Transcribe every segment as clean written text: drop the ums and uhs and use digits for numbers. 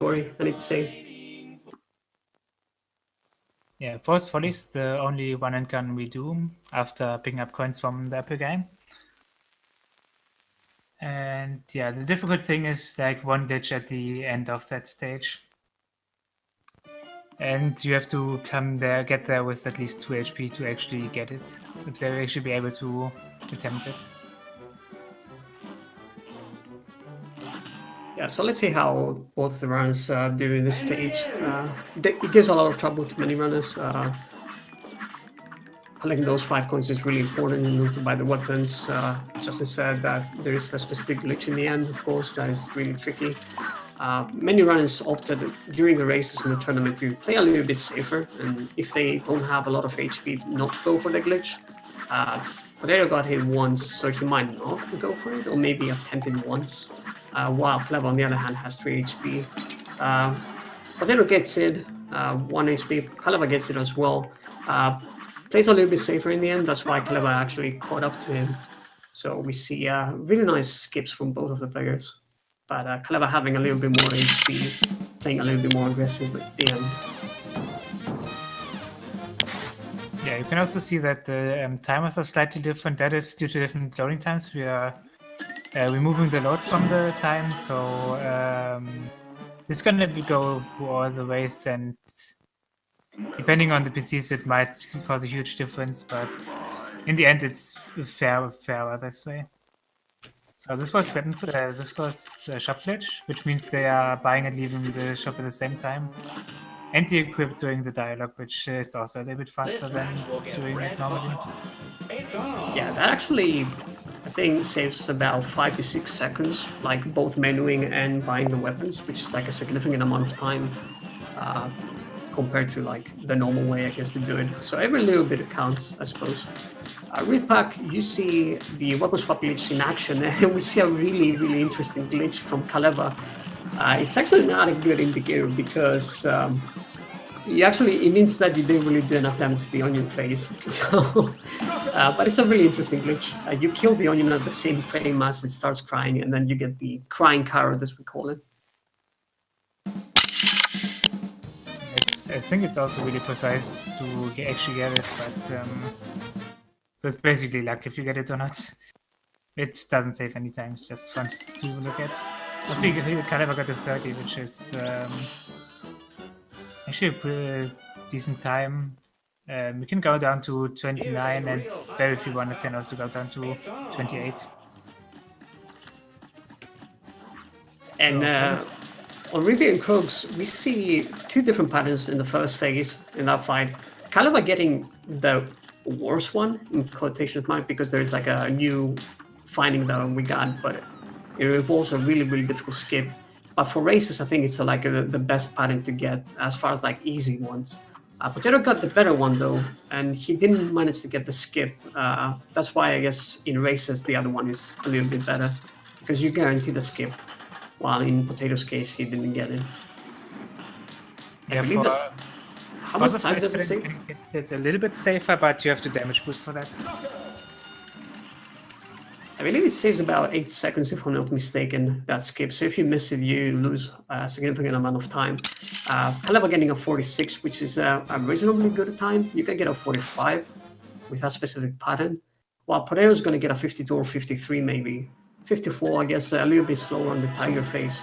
Sorry, I need to say. Yeah, Force Volley is the only one-hand gun we do after picking up coins from the Apple game. And yeah, the difficult thing is like one glitch at the end of that stage. And you have to get there with at least 2 HP to actually get it, to actually be able to attempt it. Yeah, so let's see how both of the runners do in this stage. It gives a lot of trouble to many runners. Collecting those 5 coins is really important in order to buy the weapons. Justin said that there is a specific glitch in the end, of course, that is really tricky. Many runners opted during the races in the tournament to play a little bit safer, and if they don't have a lot of HP, not go for the glitch. Potato got hit once, so he might not go for it, or maybe attempt it once. While Kaleva, on the other hand, has 3 HP. Potato gets it, 1 HP. Kaleva gets it as well. Plays a little bit safer in the end. That's why Kaleva actually caught up to him. So we see really nice skips from both of the players. But Kaleva having a little bit more HP, playing a little bit more aggressive at the end. Yeah, you can also see that the timers are slightly different. That is due to different loading times. We are removing the loads from the time, so it's gonna go through all the ways, and depending on the PCs, it might cause a huge difference. But in the end, it's fairer this way. So this was this was a shop glitch, which means they are buying and leaving the shop at the same time. And the equip doing the dialogue, which is also a little bit faster than doing it normally. Yeah, that actually, I think, saves about 5 to 6 seconds, like both menuing and buying the weapons, which is like a significant amount of time compared to like the normal way, I guess, to do it. So every little bit counts, I suppose. Repack, you see the weapon swap glitch in action, and we see a really, really interesting glitch from Kaleva. It's actually not a good indicator because it means that you didn't really do enough damage to the onion phase. So, but it's a really interesting glitch. You kill the onion at the same frame as it starts crying, and then you get the crying carrot, as we call it. I think it's also really precise to actually get it, but so it's basically luck if you get it or not. It doesn't save any time, it's just fun to look at. Also, you kind of got to 30, which is actually a pretty decent time. We can go down to 29, and very few runners can also go down to 28. And on Ruby and Krogs, we see 2 different patterns in the first phase in that fight. Kaleva getting the worst one, in quotation marks, because there's like a new finding that we got, but it involves a really, really difficult skip. But for races, I think it's the best pattern to get as far as like easy ones. Potato got the better one though, and he didn't manage to get the skip. That's why I guess in races the other one is a little bit better, because you guarantee the skip. While in Potato's case, he didn't get it. Yeah, for how much time does it save? It's a little bit safer, but you have to damage boost for that. I believe it saves about 8 seconds, if I'm not mistaken, that skip. So if you miss it, you lose a significant amount of time. Kaleva getting a 46, which is a reasonably good time. You can get a 45 with that specific pattern, while Potato's going to get a 52 or 53 maybe. 54, I guess, a little bit slower on the tiger phase.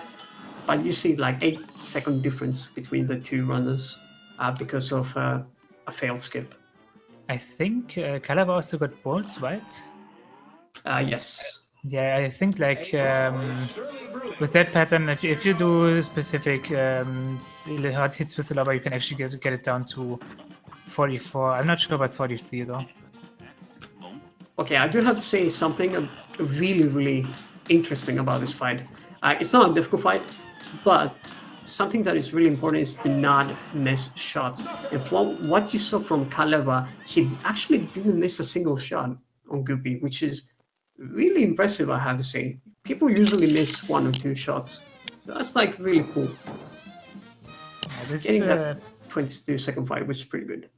But you see like 8-second difference between the 2 runners because of a failed skip. I think Kaleva also got bolts, right? Yes. Yeah, I think like with that pattern, if you do specific hard hits with the lobber, you can actually get it down to 44. I'm not sure about 43 though. Okay, I do have to say something really, really interesting about this fight. It's not a difficult fight, but something that is really important is to not miss shots. And from what you saw from Kaleva, he actually didn't miss a single shot on Guppy, which is really impressive, I have to say. People usually miss 1 or 2 shots. So that's like really cool. Getting that 22-second fight, which is pretty good.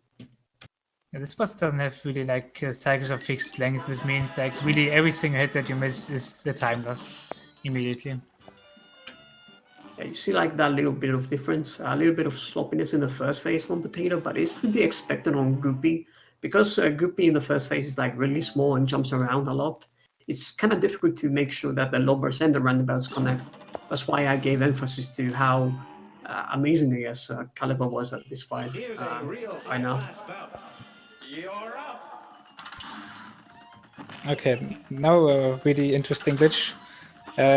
Yeah, this boss doesn't have really like cycles of fixed length, which means like really every single hit that you miss is the time loss immediately. Yeah, you see like that little bit of difference, a little bit of sloppiness in the first phase from Potato, but it's to be expected on Goopy. Because Goopy in the first phase is like really small and jumps around a lot, it's kind of difficult to make sure that the lobbers and the roundabouts connect. That's why I gave emphasis to how amazing, I guess, Kaleva was at this fight right now. Okay, now a really interesting glitch,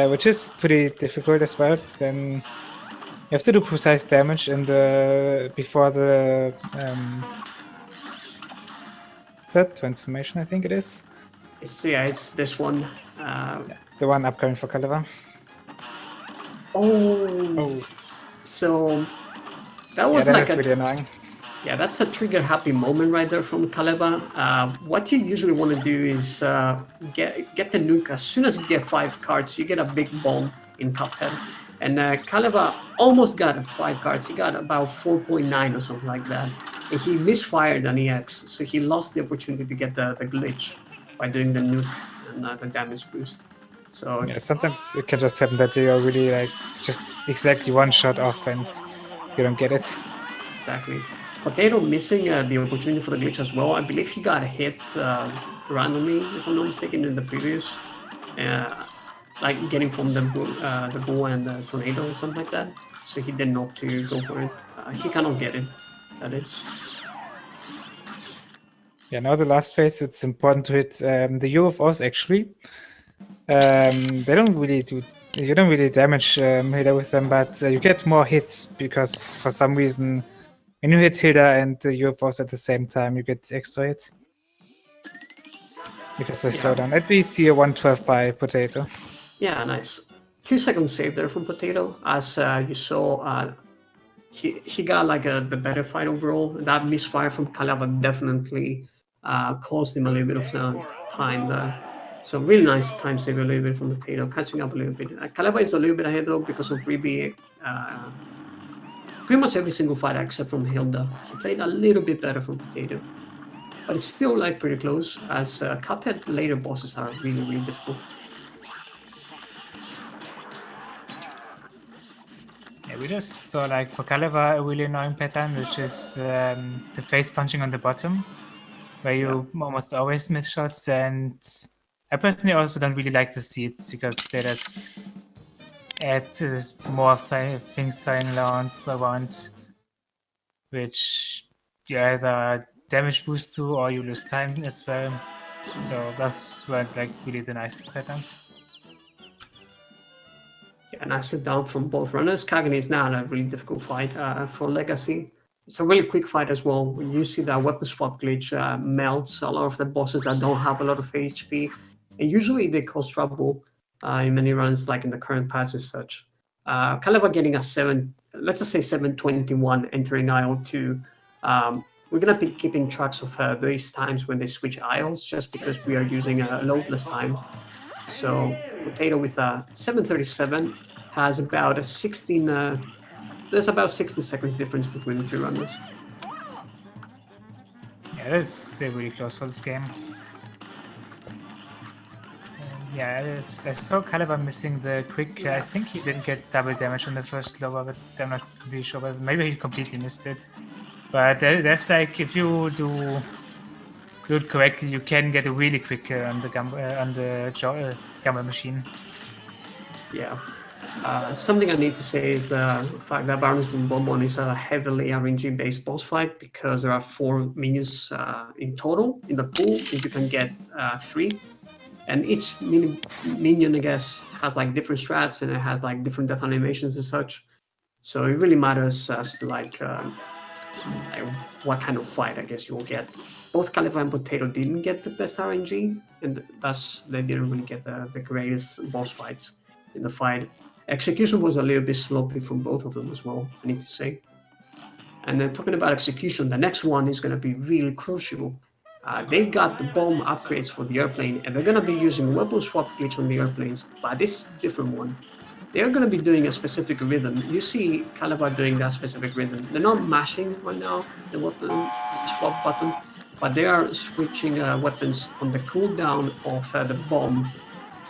which is pretty difficult as well. Then you have to do precise damage in the before the third transformation, I think it is. It's this one. The one upcoming for Kaleva. Oh, so that Yeah, was that like is really annoying. yeah, that's a trigger happy moment right there from Kaleva. What you usually want to do is get the nuke as soon as you get 5 cards, you get a big bomb in Cuphead. And Kaleva almost got 5 cards. He got about 4.9 or something like that. And he misfired an EX, so he lost the opportunity to get the glitch by doing the nuke and the damage boost. So Yeah, sometimes it can just happen that you're really like just exactly one shot off and you don't get it. exactly. Potato missing the opportunity for the glitch as well. I believe he got hit randomly, if I'm not mistaken, in the previous, like getting from the bull and the tornado or something like that. So he didn't opt to go for it. He cannot get it. That is. Yeah, now the last phase, it's important to hit the UFOs actually. They don't really do. You don't really damage Hilda with them, but you get more hits because for some reason, when you hit Hilda and the UFOs at the same time, you get extra hit because they slow down. At least see a 112 by Potato. Yeah, nice. 2 seconds save there from Potato. As you saw, he got like the better fight overall. That misfire from Kaleva definitely caused him a little bit of time there. So really nice time save a little bit from Potato, catching up a little bit. Kaleva is a little bit ahead though because of Ribi. Pretty much every single fight except from Hilda. He played a little bit better from Potato. But it's still like pretty close as Cuphead's later bosses are really, really difficult. Yeah, we just saw like for Kaleva a really annoying pattern, which is the face punching on the bottom, where you almost always miss shots. And I personally also don't really like the seeds because they just add more of things flying around, which you either damage boost to or you lose time as well. So that's weren't like really the nicest patterns. Yeah, nicely down from both runners. Kagan is not a really difficult fight for Legacy. It's a really quick fight as well. When you see that weapon swap glitch melts a lot of the bosses that don't have a lot of HP, and usually they cause trouble in many runs, like in the current patch and such. Kaleva getting a 7, let's just say 721 entering aisle 2. We're gonna be keeping tracks of these times when they switch aisles, just because we are using a loadless time. So Potato with a 737 has about a 16. There's about 60 seconds difference between the two runners. Yeah, that's still really close for this game. Yeah, I saw Kaleva missing the quick. I think he didn't get double damage on the first lower, but I'm not completely sure. But maybe he completely missed it. But that's like if you do it correctly, you can get a really quick on the gamma machine. Yeah. Something I need to say is the fact that Barons from Bonbon is a heavily RNG based boss fight because there are 4 minions in total in the pool, and you can get 3. And each minion, I guess, has like different strats and it has like different death animations and such. So it really matters as to like what kind of fight I guess you will get. Both Kaleva and Potato didn't get the best RNG, and thus they didn't really get the greatest boss fights in the fight. Execution was a little bit sloppy from both of them as well, I need to say. And then talking about execution, the next one is going to be really crucial. They've got the bomb upgrades for the airplane, and they're going to be using weapon swap glitch on the airplanes, but this is a different one. They're going to be doing a specific rhythm. You see Kaleva doing that specific rhythm. They're not mashing right now the weapon swap button, but they are switching weapons on the cooldown of the bomb.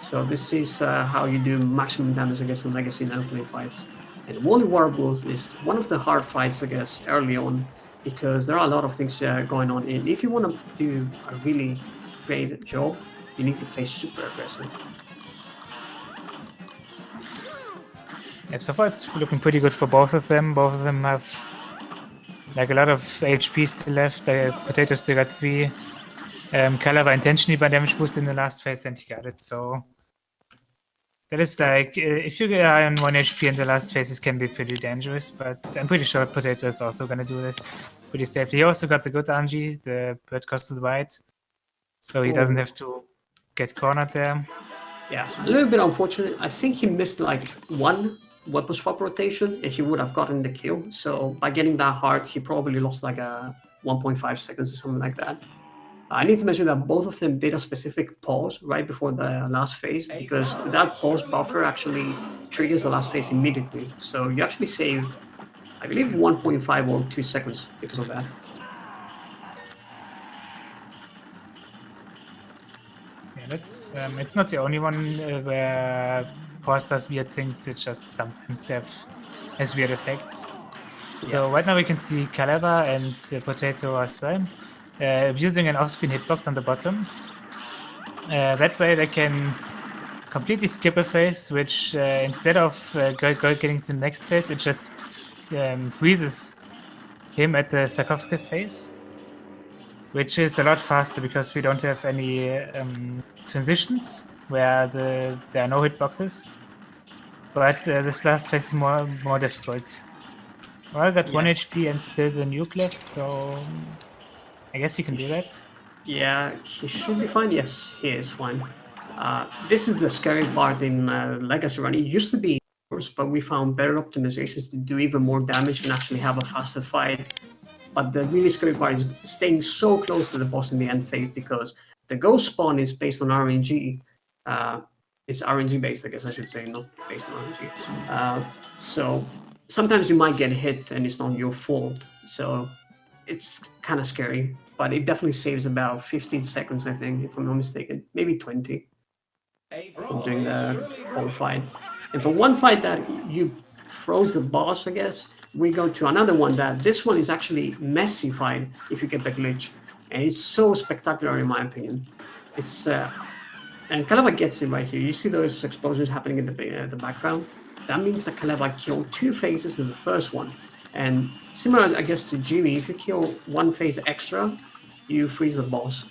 So this is how you do maximum damage against the legacy in airplane fights. And Wally Warbles is one of the hard fights, I guess, early on, because there are a lot of things going on. And if you want to do a really great job, you need to play super aggressive. Yeah, so far it's looking pretty good for both of them. Both of them have like a lot of HP still left. Potato still got 3. Kaleva intentionally by damage boost in the last phase and he got it, so that is like, if you get on 1 HP in the last phases can be pretty dangerous, but I'm pretty sure Potato is also gonna do this pretty safely. He also got the good RNG, the bird cost is white, so he doesn't have to get cornered there. Yeah, a little bit unfortunate. I think he missed like one weapon swap rotation and he would have gotten the kill. So by getting that hard, he probably lost like a 1.5 seconds or something like that. I need to mention that both of them did a specific pause right before the last phase because that pause buffer actually triggers the last phase immediately. So you actually save, I believe, 1.5 or 2 seconds because of that. Yeah, that's it's not the only one where pause does weird things. It just sometimes has weird effects. So right now we can see Kaleva and Potato as well, using an off-screen hitbox on the bottom. That way they can completely skip a phase, which instead of getting to the next phase, it just freezes him at the sarcophagus phase, which is a lot faster because we don't have any transitions where there are no hitboxes. But this last phase is more difficult. Well, I got 1 HP and still the nuke left, so I guess you can do that. Yeah, he should be fine. Yes, he is fine. This is the scary part in Legacy Run. It used to be worse, but we found better optimizations to do even more damage and actually have a faster fight. But the really scary part is staying so close to the boss in the end phase because the ghost spawn is based on RNG. It's RNG based, I guess I should say, not based on RNG. So sometimes you might get hit and it's not your fault. So it's kind of scary, but it definitely saves about 15 seconds, I think, if I'm not mistaken, maybe 20 from doing the whole fight. And for one fight that you froze the boss, I guess, we go to another one that this one is actually messy fight if you get the glitch. And it's so spectacular in my opinion. It's and Kaleva gets it right here. You see those explosions happening in the background? That means that Kaleva killed 2 phases in the first one. And similar, I guess, to Jimmy, if you kill 1 phase extra, you freeze the boss.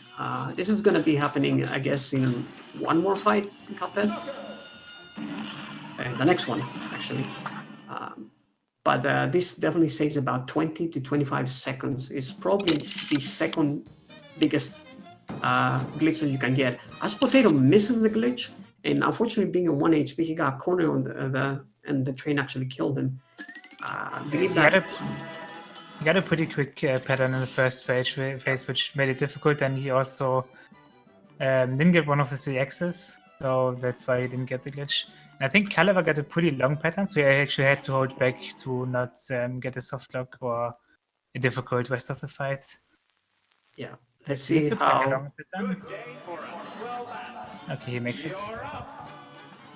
This is going to be happening, I guess, in one more fight in Cuphead. The next one, actually. But this definitely saves about 20 to 25 seconds. It's probably the second biggest glitch that you can get. As Potato misses the glitch, and unfortunately being on 1 HP, he got cornered on and the train actually killed him. I believe that... He got a pretty quick pattern in the first phase, which made it difficult, and he also didn't get one of his EXs, so that's why he didn't get the glitch. And I think Kaleva got a pretty long pattern, so he actually had to hold back to not get a soft lock or a difficult rest of the fight. Yeah, let's see how... Okay, he makes it.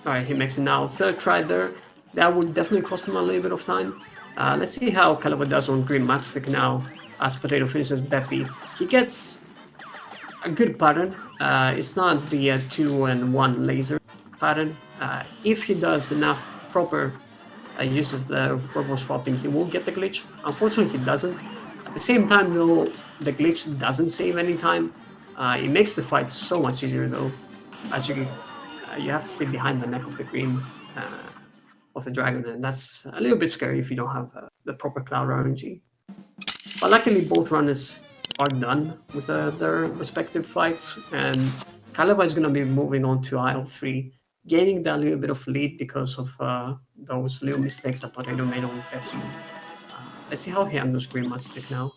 Alright, he makes it now. Third try there. That would definitely cost him a little bit of time. Let's see how Kaleva does on Green Matchstick now as Potato finishes Beppy. He gets a good pattern. It's not the 2-and-1 laser pattern. If he does enough proper uses the purple swapping, he will get the glitch. Unfortunately, he doesn't. At the same time, though, the glitch doesn't save any time. It makes the fight so much easier, though, as you have to stay behind the neck of the green of the dragon, and that's a little bit scary if you don't have the proper cloud RNG. But luckily, both runners are done with their respective fights, and Kaleva is going to be moving on to aisle 3, gaining that little bit of lead because of those little mistakes that Potato made on Peppy. Let's see how he handles Green Matchstick now.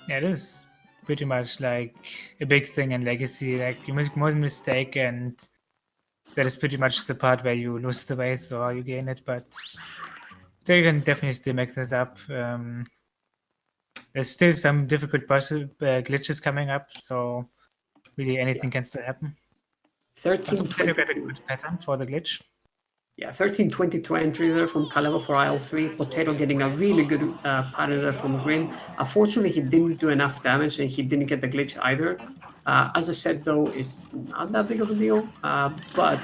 Yeah, it is pretty much like a big thing in Legacy. Like, you make one mistake and that is pretty much the part where you lose the race or you gain it, but they can definitely still make this up. There's still some difficult glitches coming up, so really anything can still happen. 13, also, Potato got a good pattern for the glitch. Yeah, 13-22 entry there from Kaleva for IL3. Potato getting a really good pattern there from Green. Unfortunately, he didn't do enough damage and he didn't get the glitch either. As I said, though, it's not that big of a deal. But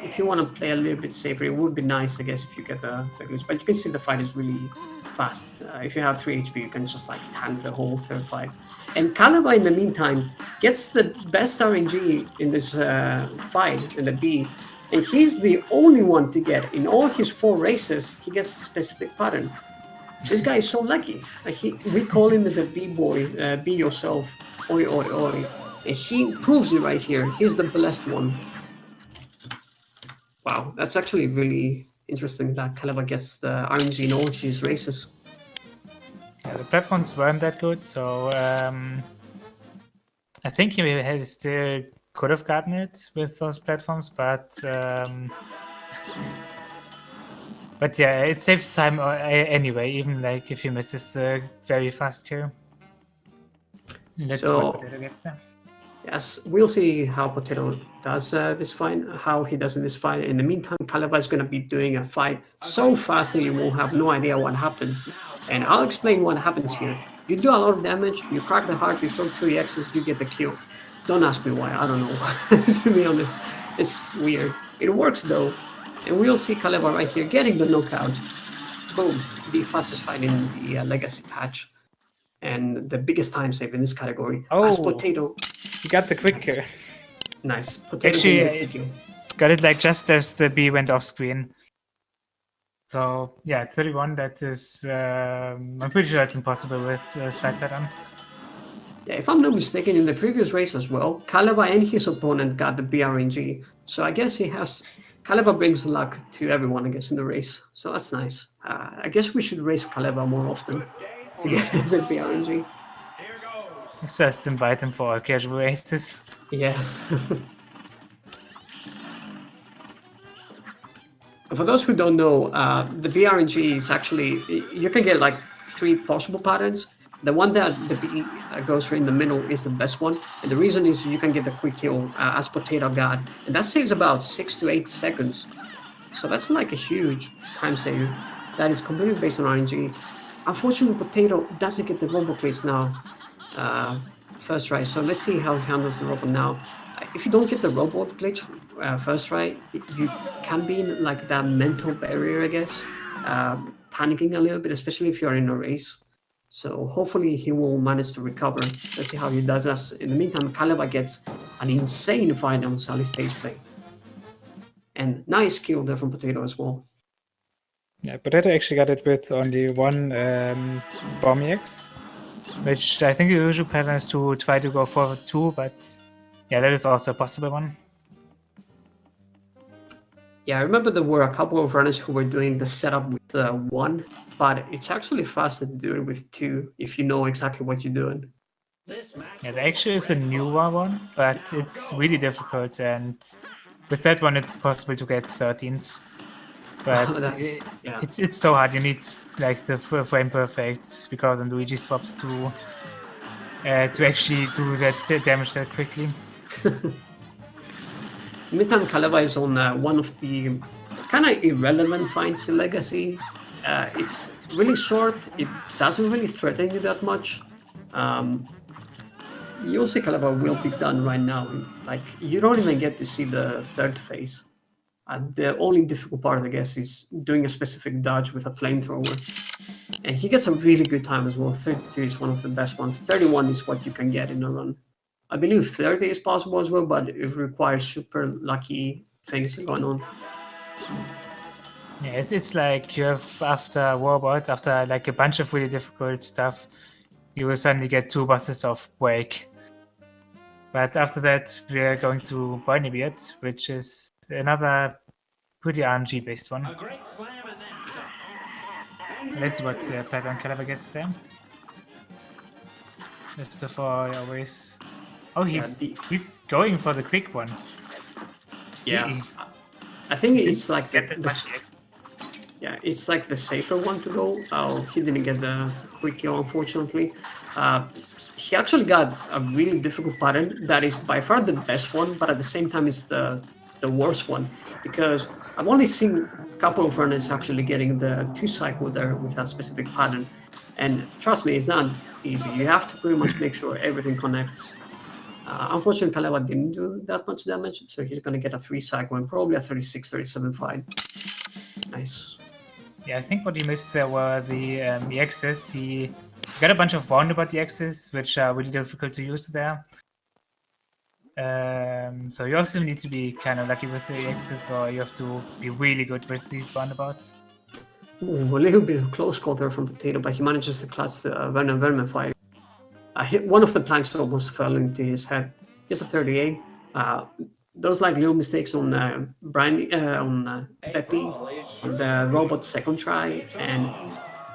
if you want to play a little bit safer, it would be nice, I guess, if you get the glitch. But you can see the fight is really fast. If you have 3 HP, you can just like tank the whole third fight. And Kaleva, in the meantime, gets the best RNG in this fight in the B. And he's the only one to get in all his 4 races. He gets a specific pattern. This guy is so lucky. We call him the B-boy, be yourself, oi oi oi. And he proves it right here. He's the blessed one. Wow, that's actually really interesting that Kaleva gets the RNG in all his races. Yeah, the platforms weren't that good, so I think he still could have gotten it with those platforms, but yeah, it saves time anyway, even like if he misses the very fast kill. Let's see what Potato gets there. Yes, we'll see how Potato does this fight, how he does in this fight. In the meantime, Kaleva is going to be doing a fight so fast that you will have no idea what happened. And I'll explain what happens here. You do a lot of damage, you crack the heart, you throw 2 X's, you get the kill. Don't ask me why, I don't know, to be honest. It's weird. It works though. And we'll see Kaleva right here getting the knockout. Boom, the fastest fight in the Legacy patch. And the biggest time save in this category. As Potato. You got the quick kill. Nice. Potato actually got it like just as the B went off screen. So yeah, 31. That is, I'm pretty sure that's impossible with side pattern. Yeah, if I'm not mistaken, in the previous race as well, Kaleva and his opponent got the BRNG. So I guess Kaleva brings luck to everyone, I guess, in the race. So that's nice. I guess we should race Kaleva more often to get the BRNG. Just invite him for casual races. Yeah. For those who don't know, the BRNG is actually, you can get like 3 possible patterns. The one that the B goes for in the middle is the best one. And the reason is you can get the quick kill as Potato got. And that saves about 6 to 8 seconds. So that's like a huge time save. That is completely based on RNG. Unfortunately, Potato doesn't get the robot plates now. First try. So let's see how he handles the robot now. If you don't get the robot glitch first try, you can be in like that mental barrier, I guess, panicking a little bit, especially if you're in a race. So hopefully he will manage to recover. Let's see how he does us. In the meantime, Kaleva gets an insane fight on Sally's stage play. And nice kill there from Potato as well. Yeah, Potato actually got it with only 1 bomb EX, which I think the usual pattern is to try to go for 2, but yeah, that is also a possible one. Yeah, I remember there were a couple of runners who were doing the setup with 1, but it's actually faster to do it with 2 if you know exactly what you're doing. Yeah, there actually is a newer one, but it's really difficult, and with that one it's possible to get 13s. But it's so hard. You need like the frame perfect because on Luigi swaps to actually do that damage that quickly. Meantime, Kaleva is on one of the kind of irrelevant fights in Legacy. It's really short. It doesn't really threaten you that much. You'll see Kaleva will be done right now. Like, you don't even get to see the third phase. The only difficult part, I guess, is doing a specific dodge with a flamethrower. And he gets a really good time as well. 32 is one of the best ones. 31 is what you can get in a run. I believe 30 is possible as well, but it requires super lucky things going on. Yeah, it's like you have after Warbot, after like a bunch of really difficult stuff, you will suddenly get 2 bosses of Wake. But after that, we are going to Barneybeard, which is another pretty RNG-based one. Let's see what pattern Kaleva gets there. First of all, always... Oh, he's going for the quick one. Yeah, I think it's like it's like the safer one to go. Oh, he didn't get the quick kill, unfortunately. He actually got a really difficult pattern that is by far the best one, but at the same time it's the worst one, because I've only seen a couple of runners actually getting the 2-cycle there with that specific pattern. And trust me, it's not easy. You have to pretty much make sure everything connects. Unfortunately, Kaleva didn't do that much damage, so he's going to get a 3-cycle and probably a 36, 37 fight. Nice. Yeah, I think what he missed there were the EXs. He got a bunch of roundabout EXs, which are really difficult to use there. So you also need to be kind of lucky with the EXs, or you have to be really good with these roundabouts. Ooh, a little bit of close call there from Potato, but he manages to clutch the Vermin fight. One of the planks almost fell into his head. Just a 38. Those like little mistakes on Beppy, on the robot second try, and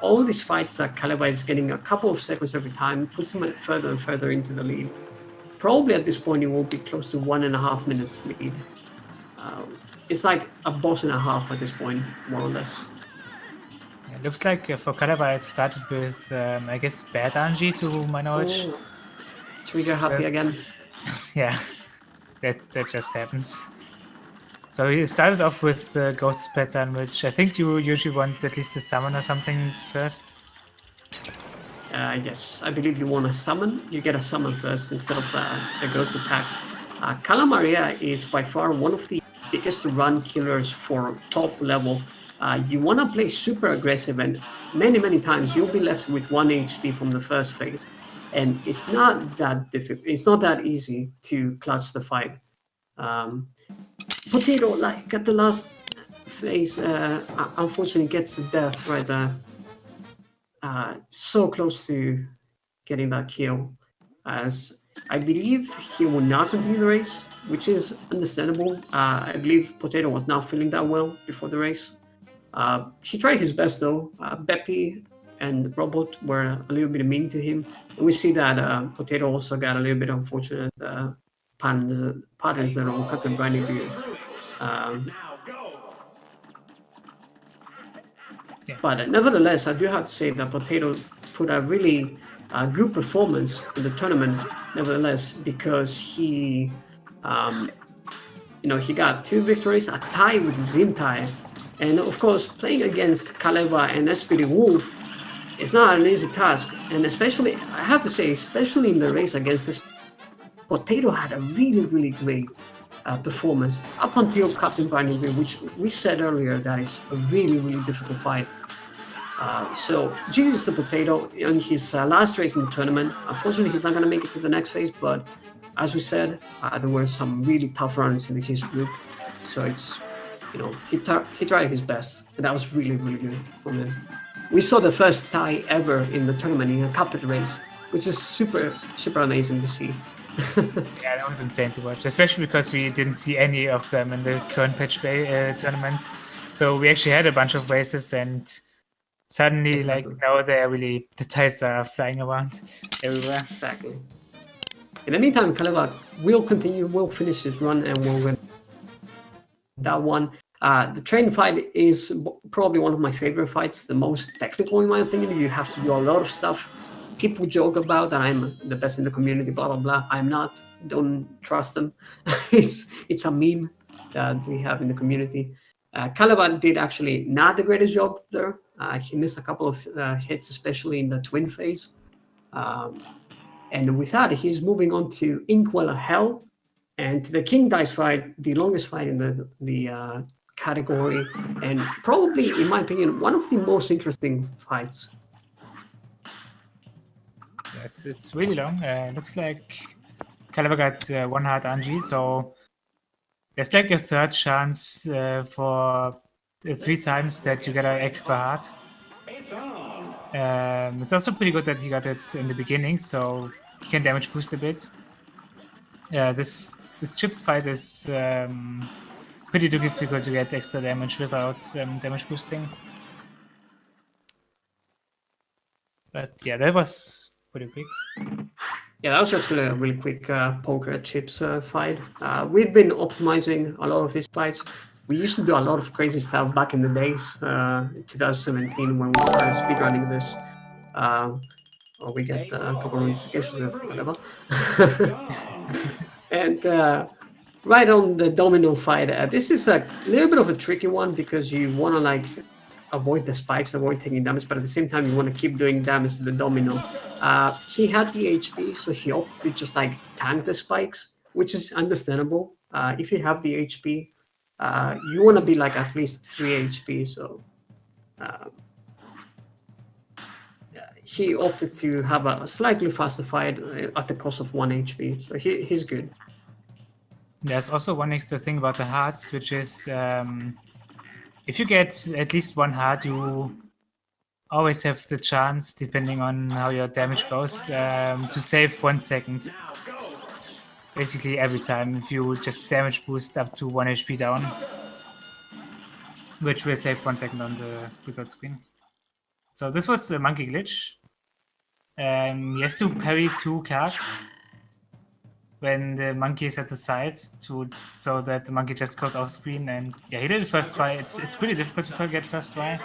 all these fights that Kaleva is getting a couple of seconds every time puts him further and further into the lead. Probably at this point, he will be close to 1.5 minutes lead. It's like a boss and a half at this point, more or less. It looks like for Kaleva it started with, I guess, bad Anji to my knowledge. Oh, trigger happy again. Yeah, that just happens. So he started off with the Ghost pattern, which I think you usually want at least a summon or something first. Yes, I believe you want a summon. You get a summon first instead of the Ghost attack. Calamaria is by far one of the biggest run killers for top level. You want to play super aggressive, and many times you'll be left with 1 HP from the first phase. And it's not that difficult. It's not that easy to clutch the fight. Potato, like at the last phase, unfortunately gets a death right there. So close to getting that kill, as I believe he will not continue the race, which is understandable. I believe Potato was not feeling that well before the race. He tried his best though. Beppy and Robot were a little bit mean to him. And we see that Potato also got a little bit unfortunate patterns that on Captain Briny Beard. But nevertheless, I do have to say that Potato put a really good performance in the tournament. Nevertheless, because he, he got 2 victories, a tie with Zintai, and of course, playing against Kaleva and SPD Wolf is not an easy task. And especially, I have to say, especially in the race against this, Potato had a really great performance up until Captain Barnaby, which we said earlier that is a really difficult fight. So GG's the Potato in his last race in the tournament. Unfortunately, he's not going to make it to the next phase, but as we said, there were some really tough runs in his group. So it's, he tried his best, and that was really good from him. We saw the first tie ever in the tournament in a Cuphead race, which is super amazing to see. Yeah, that was insane to watch, especially because we didn't see any of them in the current patch tournament. So we actually had a bunch of races, and suddenly, Exactly. like now, the ties are flying around everywhere. Exactly. In the meantime, Kaleva will finish his run, and we'll win that one. The train fight is probably one of my favorite fights, the most technical in my opinion. You have to do a lot of stuff. People joke about that I'm the best in the community, blah blah. I'm not. Don't trust them. it's a meme that we have in the community. Kaleva did actually not the greatest job there. He missed a couple of hits, especially in the twin phase. And with that, he's moving on to Inkwell Hell and to the King Dice fight, the longest fight in the category, and probably, in my opinion, one of the most interesting fights. Yeah, it's really long. Looks like Kaleva got 1 heart Anji, so there's like a third chance for 3 times that you get an extra heart. It's also pretty good that he got it in the beginning, so he can damage boost a bit. Yeah, this chips fight is pretty difficult to get extra damage without damage boosting. But yeah, that was pretty quick. Yeah, that was actually a really quick poker at chips fight. We've been optimizing a lot of these fights. We used to do a lot of crazy stuff back in the days, 2017, when we started speedrunning this. We get a couple of notifications of whatever. And right on the domino fight. This is a little bit of a tricky one because you want to like avoid the spikes, avoid taking damage, but at the same time you want to keep doing damage to the domino. He had the HP, so he opted to just like tank the spikes, which is understandable. If you have the HP, you want to be like at least 3 HP. So he opted to have a slightly faster fight at the cost of 1 HP. So he's good. There's also one extra thing about the hearts, which is if you get at least one heart, you always have the chance, depending on how your damage goes, to save 1 second. Basically every time if you just damage boost up to 1 HP down, which will save 1 second on the result screen. So this was the monkey glitch. He has to parry 2 cards when the monkey is at the side so that the monkey just goes off screen. And yeah, he did it first try. It's pretty difficult to forget first try,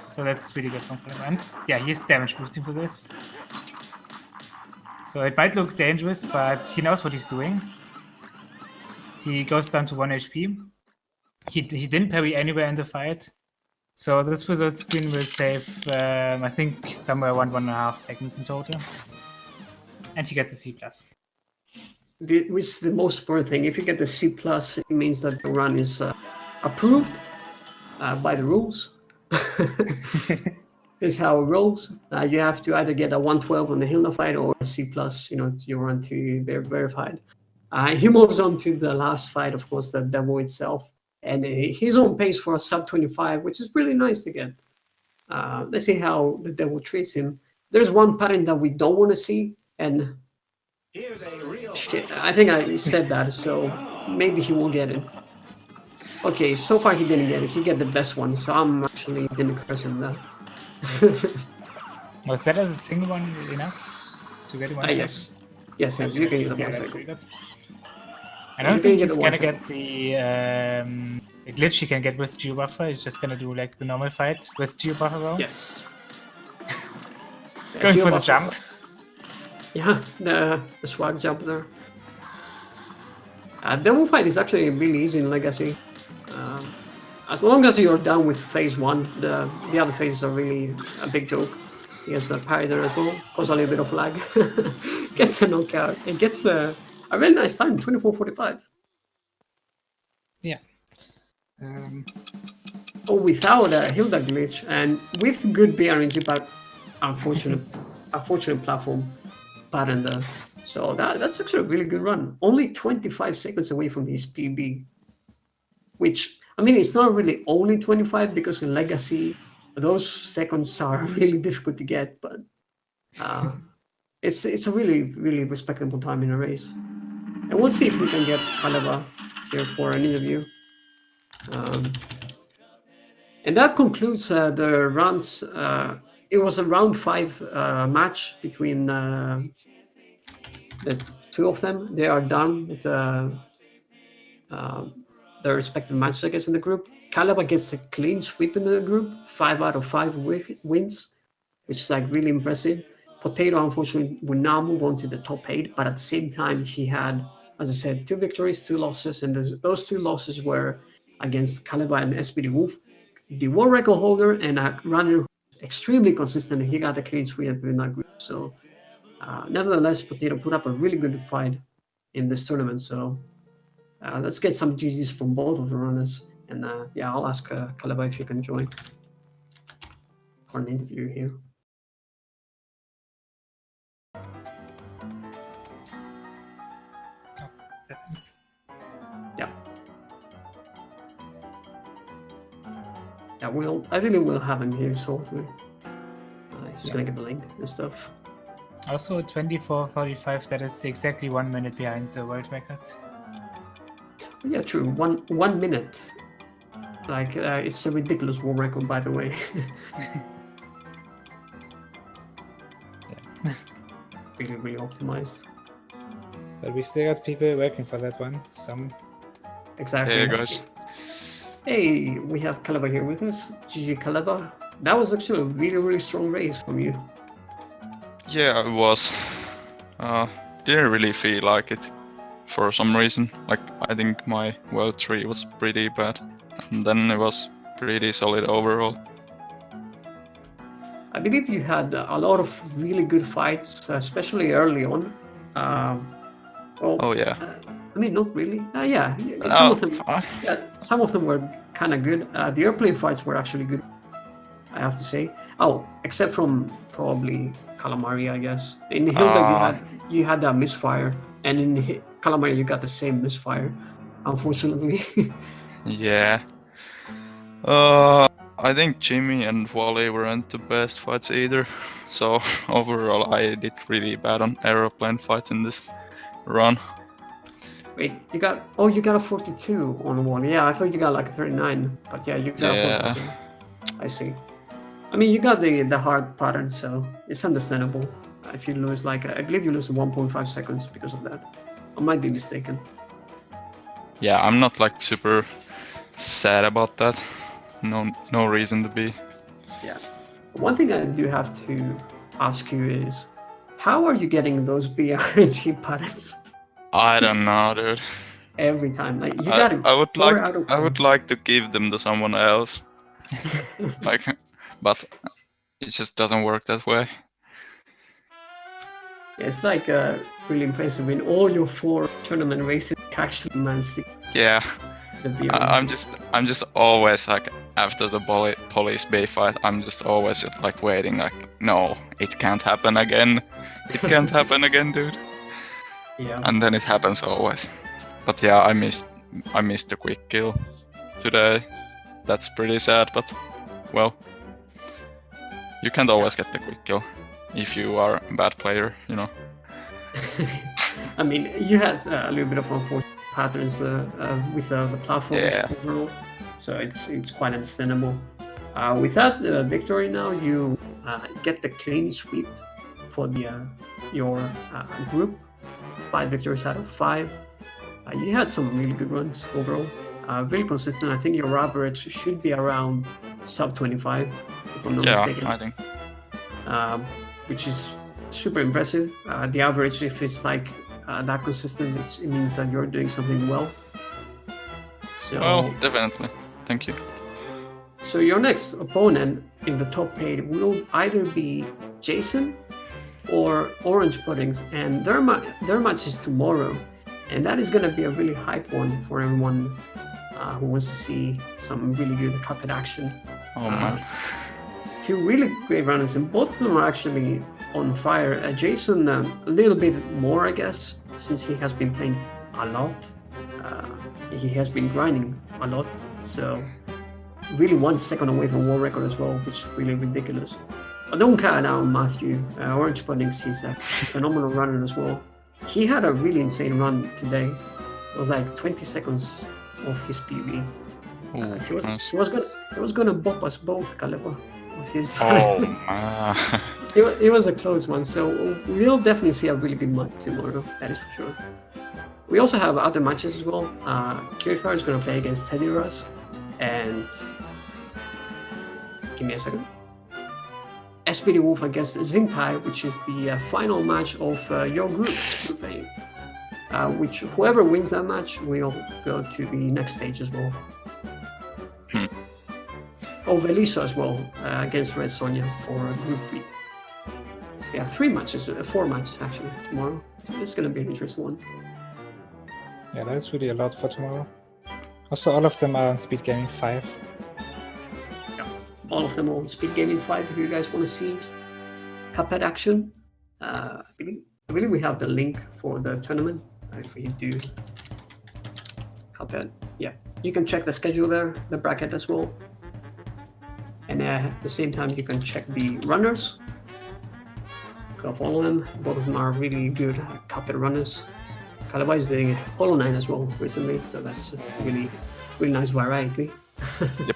so that's really good from Kaleva. And yeah, he's damage boosting for this. So it might look dangerous, but he knows what he's doing. He goes down to 1 HP. He didn't parry anywhere in the fight. So this result screen will save, I think, somewhere around 1.5 seconds in total. And he gets a C+. Which is the most important thing. If you get the C+, it means that the run is approved by the rules. This is how it rolls. You have to either get a 112 on the Hilda fight or a C+, to run to they're verified. He moves on to the last fight, of course, the demo itself. And he's on pace for a sub 25, which is really nice to get. Let's see how the devil treats him. There's one pattern that we don't want to see, and shit, I think I said that, so maybe he will get it. Okay, so far he didn't get it. He got the best one, so I'm actually didn't curse him that. Was that as a single one enough to get 1 second? Yes, you can use the 1 second. That's I don't think he's gonna get the glitch he can get with geobuffer. He's just gonna do like the normal fight with geobuffer though. Yes. He's going for the jump. Yeah, the swag jump there. Demo fight is actually really easy in Legacy. As long as you're done with phase 1, the other phases are really a big joke. He has the parry there as well, cause a little bit of lag. Gets a knockout. It gets a really nice time, 24:45. Yeah. Without a Hilda glitch and with good BRNG, but unfortunate platform pattern there. So that's actually a really good run. Only 25 seconds away from his PB. Which, I mean, it's not really only 25 because in Legacy, those seconds are really difficult to get, but it's a really, really respectable time in a race. And we'll see if we can get Kaleva here for an interview. And that concludes the rounds. It was a round 5 match between the 2 of them. They are done with their respective matches, I guess, in the group. Kaleva gets a clean sweep in the group, 5 out of 5 wins, which is like really impressive. Potato, unfortunately, will now move on to the top 8, but at the same time, he had, as I said, 2 victories, 2 losses, and those 2 losses were against Kaleva and SPD Wolf, the world record holder and a runner who's extremely consistent. He got the clean sweep in that group. So, nevertheless, Potato put up a really good fight in this tournament. So, let's get some GGs from both of the runners. And yeah, I'll ask Kaleva if you can join for an interview here. Yeah. Yeah, I really will have him here shortly. He's gonna get the link and stuff. Also 24:45, that is exactly 1 minute behind the world record. Yeah, true. One minute. Like, it's a ridiculous world record, by the way. Yeah. Really, really optimized. But we still got people working for that one. Some. Exactly. Hey guys. Hey, we have Kaleva here with us. GG Kaleva. That was actually a really, really strong race from you. Yeah, it was. Didn't really feel like it. for some reason. Like I think my World 3 was pretty bad, and then it was pretty solid overall. I believe you had a lot of really good fights, especially early on. Oh yeah. I mean, not really. Yeah, Oh, some of them were kind of good. The airplane fights were actually good, I have to say. Oh, except from probably Calamari, I guess. In Hilda, you had that misfire, and in Calamari, you got the same misfire, unfortunately. yeah. I think Jimmy and Wally weren't the best fights either. So overall, I did really bad on aeroplane fights in this run. Wait, you got a 42 on one. Yeah, I thought you got like a 39, but yeah, you got a 42. I see. I mean, you got the hard pattern, so it's understandable. If you lose, like, I believe you lose 1.5 seconds because of that. I might be mistaken. Yeah, I'm not like super sad about that. No reason to be. Yeah. One thing I do have to ask you is, how are you getting those BRNG patterns? I don't know, dude. Every time, like, you got it. I would like to give them to someone else. Like, but it just doesn't work that way. It's like really impressive. In all your 4 tournament races, you actually managed to. Yeah. I'm just always like after the police bay fight. I'm just always like waiting. Like, no, it can't happen again. It can't happen again, dude. Yeah. And then it happens always. But yeah, I missed the quick kill today. That's pretty sad, but well, you can't always get the quick kill if you are a bad player, you know. I mean, you had a little bit of unfortunate patterns with the platform overall, so it's quite understandable. With that victory now, you get the clean sweep for your group. 5 victories out of 5. You had some really good runs overall, really consistent. I think your average should be around sub 25, if I'm not mistaken. I think. Which is super impressive. The average, if it's like that consistent, it means that you're doing something well. So, well, definitely. Thank you. So your next opponent in the top 8 will either be Jason or Orange Puddings, and their match is tomorrow, and that is going to be a really hype one for everyone who wants to see some really good Cuphead action. Oh man. 2 really great runners, and both of them are actually on fire. Jason a little bit more, I guess, since he has been playing a lot. He has been grinding a lot, so really 1 second away from world record as well, which is really ridiculous. But don't count out Matthew. Orange Puddings, he's a phenomenal runner as well. He had a really insane run today. It was like 20 seconds of his PB. He was gonna bop us both, Kaleva, with his. Oh man. It was a close one, so we'll definitely see a really good match tomorrow. That is for sure. We also have other matches as well. Kirithar is gonna play against Teddy Russ, and give me a second. SPD Wolf against Zintai, which is the final match of your group A. Which whoever wins that match will go to the next stage as well. Veliso as well against Red Sonja for Group B. Yeah, 4 matches actually tomorrow. So it's gonna be an interesting one. Yeah, that's really a lot for tomorrow. Also, all of them are on Speed Gaming 5. All of them on Speed Gaming 5 if you guys want to see Cuphead action. I believe we have the link for the tournament. If we do Cuphead, yeah, you can check the schedule there, the bracket as well. And at the same time, you can check the runners. Go follow them. Both of them are really good Cuphead runners. Kaleva is doing Hollow Knight as well recently, so that's really nice variety. Yep.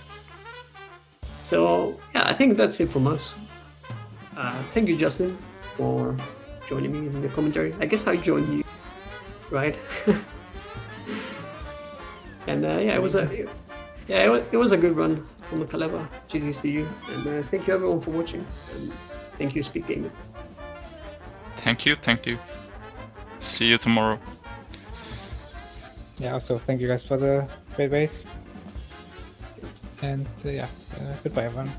So yeah, I think that's it from us. Thank you, Justin, for joining me in the commentary. I guess I joined you, right? And it was a good run from the Kaleva. GG's to you, and thank you everyone for watching, and thank you, Speed Gaming. Thank you. See you tomorrow. yeah, also thank you guys for the great race. And yeah, goodbye everyone.